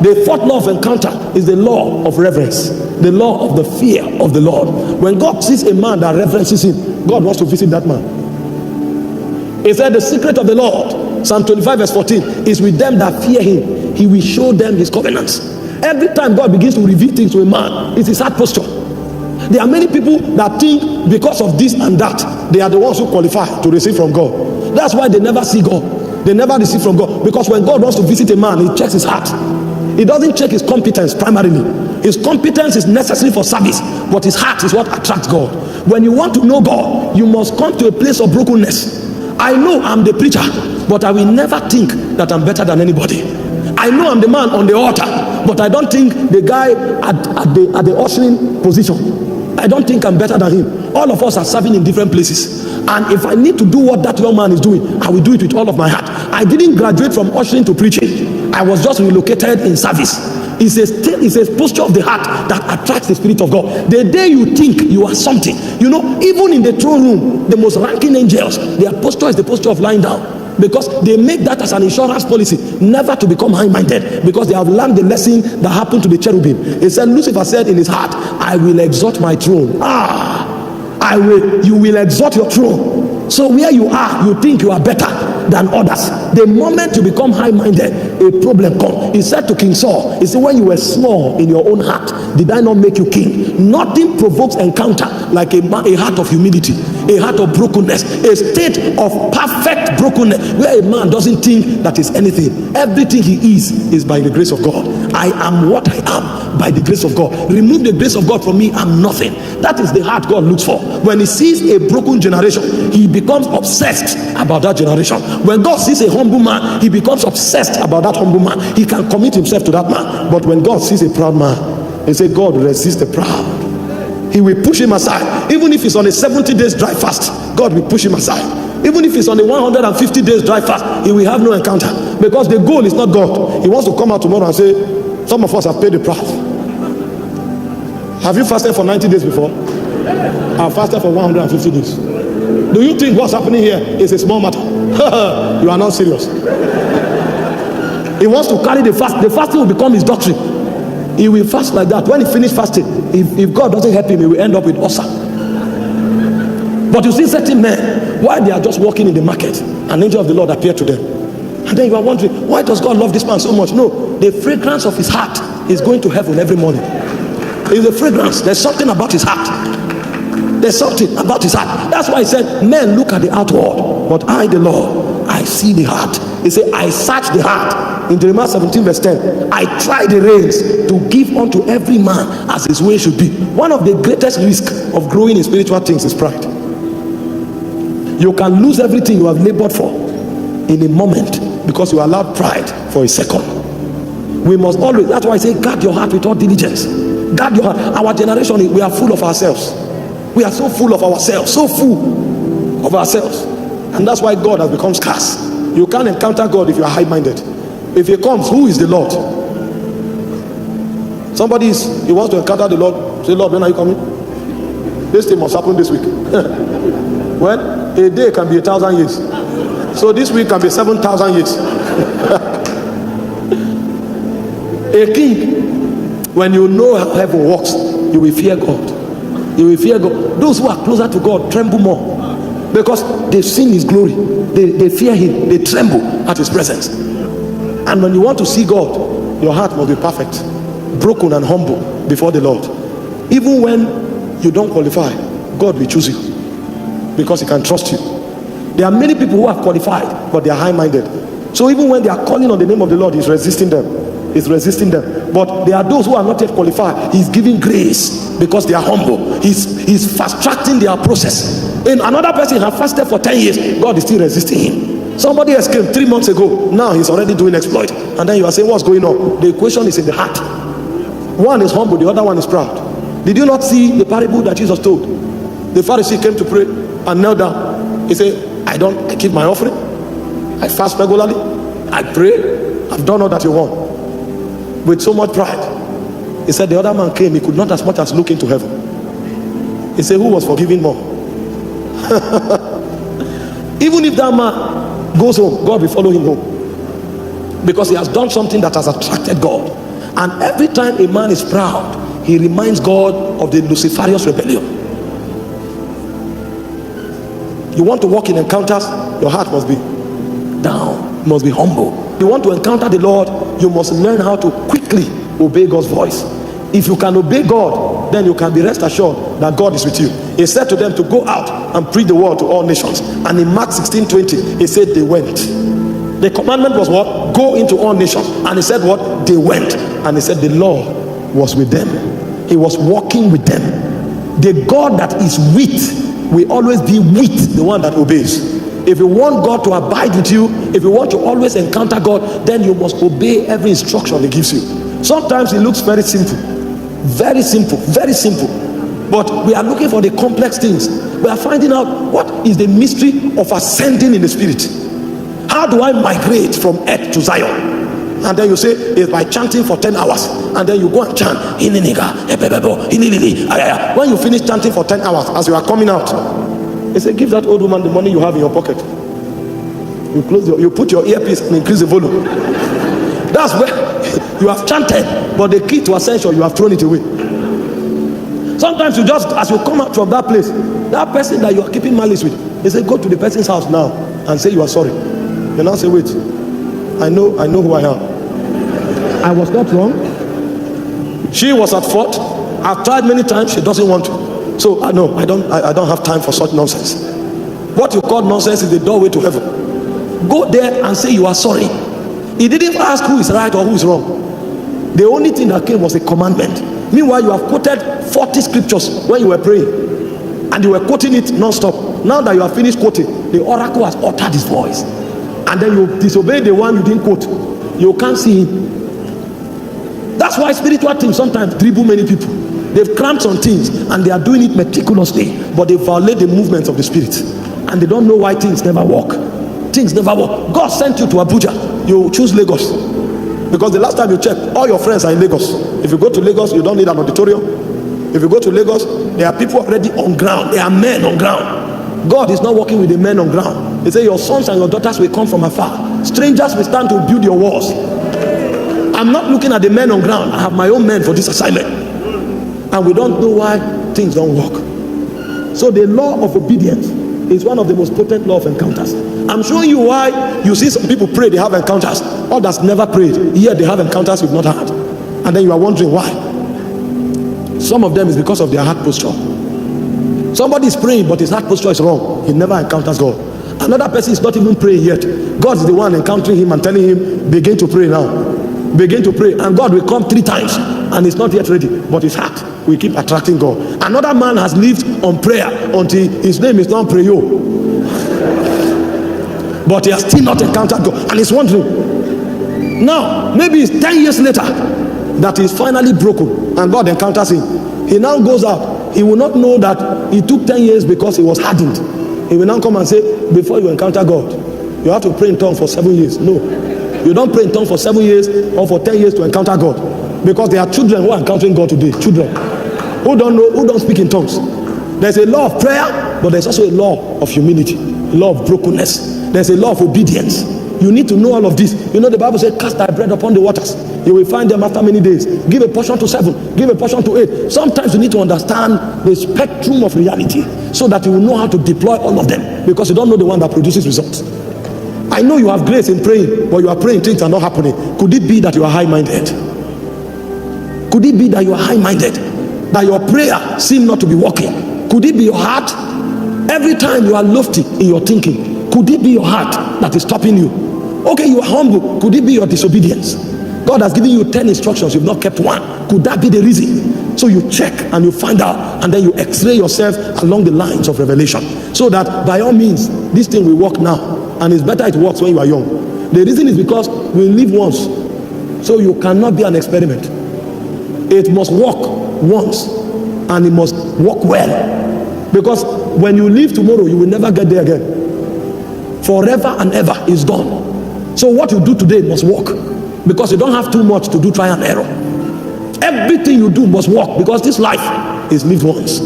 The fourth law of encounter is the law of reverence, the law of the fear of the Lord. When God sees a man that reverences him, God wants to visit that man. He said the secret of the Lord, Psalm 25 verse 14, is with them that fear him. He will show them his covenants. Every time God begins to reveal things to a man, it's his heart posture. There are many people that think because of this and that, they are the ones who qualify to receive from God. That's why they never see God. They never receive from God. Because when God wants to visit a man, he checks his heart. He doesn't check his competence primarily. His competence is necessary for service, but his heart is what attracts God. When you want to know God, you must come to a place of brokenness. I know I'm the preacher, but I will never think that I'm better than anybody. I know I'm the man on the altar, but I don't think the guy at the ushering position, I don't think I'm better than him. All of us are serving in different places. And if I need to do what that young man is doing, I will do it with all of my heart. I didn't graduate from ushering to preaching. I was just relocated in service. It's a posture of the heart that attracts the Spirit of God. The day you think you are something, you know, even in the throne room, the most ranking angels, their posture is the posture of lying down. Because they make that as an insurance policy, never to become high-minded, because they have learned the lesson that happened to the cherubim. He said, Lucifer said in his heart, I will exalt my throne. You will exalt your throne. So where you are, you think you are better than others. The moment you become high-minded, a problem comes. He said to King Saul, he said, when you were small in your own heart, did I not make you king? Nothing provokes encounter like a heart of humility, a heart of brokenness, a state of perfect brokenness, where a man doesn't think that is anything. Everything he is by the grace of God. I am what I am by the grace of God. Remove the grace of God from me, I'm nothing. That is the heart God looks for. When he sees a broken generation, he becomes obsessed about that generation. When God sees a humble man, he becomes obsessed about that humble man. He can commit himself to that man. But when God sees a proud man, he says, God resists the proud. He will push him aside. Even if he's on a 70 days dry fast, God will push him aside. Even if he's on a 150 days dry fast, he will have no encounter. Because the goal is not God. He wants to come out tomorrow and say, some of us have paid the price. Have you fasted for 90 days before? I've fasted for 150 days. Do you think what's happening here is a small matter? You are not serious. He wants to carry the fast. The fasting will become his doctrine. He will fast like that. When he finishes fasting, if God doesn't help him, he will end up with ulcer. But you see certain men, while they are just walking in the market, an angel of the Lord appeared to them. And then you are wondering, why does God love this man so much? No, the fragrance of his heart is going to heaven every morning. It's a fragrance. There's something about his heart. There's something about his heart. That's why he said, men look at the outward, but I, the Lord, I see the heart. He said, I search the heart. In Jeremiah 17 verse 10, I try the reins to give unto every man as his way should be. One of the greatest risks of growing in spiritual things is pride. You can lose everything you have labored for in a moment because you allowed pride for a second. We must always, that's why I say, guard your heart with all diligence. Guard your heart. Our generation, we are full of ourselves. We are so full of ourselves, so full of ourselves. And that's why God has become scarce. You can't encounter God if you are high-minded. If he comes, who is the Lord? He wants to encounter the Lord. Say, Lord, when are you coming? This thing must happen this week. Well, a day can be 1,000 years. So this week can be 7,000 years. A king, when you know how heaven works, you will fear God. You will fear God. Those who are closer to God tremble more, because they've seen his glory. They fear him. They tremble at his presence. And when you want to see God, your heart must be perfect, broken and humble before the Lord. Even when you don't qualify, God will choose you because he can trust you. There are many people who have qualified, but they are high-minded. So even when they are calling on the name of the Lord, he's resisting them. He's resisting them. But there are those who are not yet qualified. He's giving grace because they are humble. He's fast-tracking their process. And another person has fasted for 10 years. God is still resisting him. Somebody else came 3 months ago. Now he's already doing exploit. And then you are saying, what's going on? The equation is in the heart. One is humble, the other one is proud. Did you not see the parable that Jesus told? The Pharisee came to pray and knelt down. He said, I keep my offering. I fast regularly. I pray. I've done all that you want. With so much pride. He said the other man came. He could not as much as look into heaven. He said, who was forgiving more? Even if that man goes home, God will follow him home, because he has done something that has attracted God. And every time a man is proud, he reminds God of the Luciferian rebellion. You want to walk in encounters, your heart must be down, must be humble. You want to encounter the Lord, you must learn how to quickly obey God's voice. If you can obey God, then you can be rest assured that God is with you. He said to them to go out and preach the word to all nations. And in Mark 16:20, he said they went. The commandment was what? Go into all nations. And he said what? They went. And he said the Lord was with them. He was walking with them. The God that is with will always be with the one that obeys. If you want God to abide with you, if you want to always encounter God, then you must obey every instruction he gives you. Sometimes it looks very simple, very simple, very simple. But we are looking for the complex things. We are finding out what is the mystery of ascending in the spirit. How do I migrate from earth to Zion? And then you say it's by chanting for 10 hours. And then you go and chant. When you finish chanting for 10 hours, as you are coming out, they say, give that old woman the money you have in your pocket. You put your earpiece and increase the volume. That's where you have chanted, but the key to ascension, you have thrown it away. Sometimes you just, as you come out from that place, that person that you are keeping malice with, they say, go to the person's house now and say you are sorry. You now say, wait, I know who I am. I was not wrong. She was at fault. I've tried many times. She doesn't want to. So I know I don't have time for such nonsense. What you call nonsense is the doorway to heaven. Go there and say you are sorry. He didn't ask who is right or who is wrong. The only thing that came was a commandment. Meanwhile, you have quoted 40 scriptures when you were praying, and you were quoting it non-stop. Now that you have finished quoting, the oracle has uttered his voice, and then you disobey the one you didn't quote. You can't see him. That's why spiritual things sometimes dribble many people. They've cramped on things and they are doing it meticulously, but they violate the movements of the spirit, and they don't know why things never work. Things never work. God sent you to Abuja, you choose Lagos, because the last time you checked, all your friends are in Lagos. If you go to Lagos, you don't need an auditorium. If you go to Lagos, there are people already on ground. There are men on ground. God is not working with the men on ground. He said your sons and your daughters will come from afar. Strangers will stand to build your walls. I'm not looking at the men on ground. I have my own men for this assignment. And we don't know why things don't work. So the law of obedience is one of the most potent law of encounters. I'm showing you why you see some people pray, they have encounters. Others never prayed, yet they have encounters we've not had. And then you are wondering why. Some of them is because of their heart posture. Somebody is praying, but his heart posture is wrong. He never encounters God. Another person is not even praying yet. God is the one encountering him and telling him, begin to pray now. Begin to pray. And God will come 3 times and he's not yet ready. But his heart will keep attracting God. Another man has lived on prayer until his name is not Prayo. But he has still not encountered God. And he's wondering. Now, maybe it's 10 years later that he's finally broken and God encounters him. He now goes out. He will not know that it took 10 years because he was hardened. He will now come and say, before you encounter God, you have to pray in tongues for 7 years. No. You don't pray in tongues for 7 years or for 10 years to encounter God. Because there are children who are encountering God today. Children who don't know, who don't speak in tongues. There's a law of prayer, but there's also a law of humility, a law of brokenness. There's a law of obedience. You need to know all of this. You know the Bible says, cast thy bread upon the waters. You will find them after many days. Give a portion to 7. Give a portion to 8. Sometimes you need to understand the spectrum of reality so that you will know how to deploy all of them, because you don't know the one that produces results. I know you have grace in praying, but you are praying, things are not happening. Could it be that you are high-minded? Could it be that you are high-minded? That your prayer seems not to be working? Could it be your heart? Every time you are lofty in your thinking, could it be your heart that is stopping you? Okay, you are humble. Could it be your disobedience? God has given you 10 instructions, you've not kept one. Could that be the reason? So you check and you find out, and then you x-ray yourself along the lines of revelation, so that by all means this thing will work now. And it's better it works when you are young. The reason is because we live once, so you cannot be an experiment. It must work once, and it must work well, because when you live tomorrow, you will never get there again. Forever and ever is gone. So what you do today must work, because you don't have too much to do trial and error. Everything you do must work, because this life is lived once.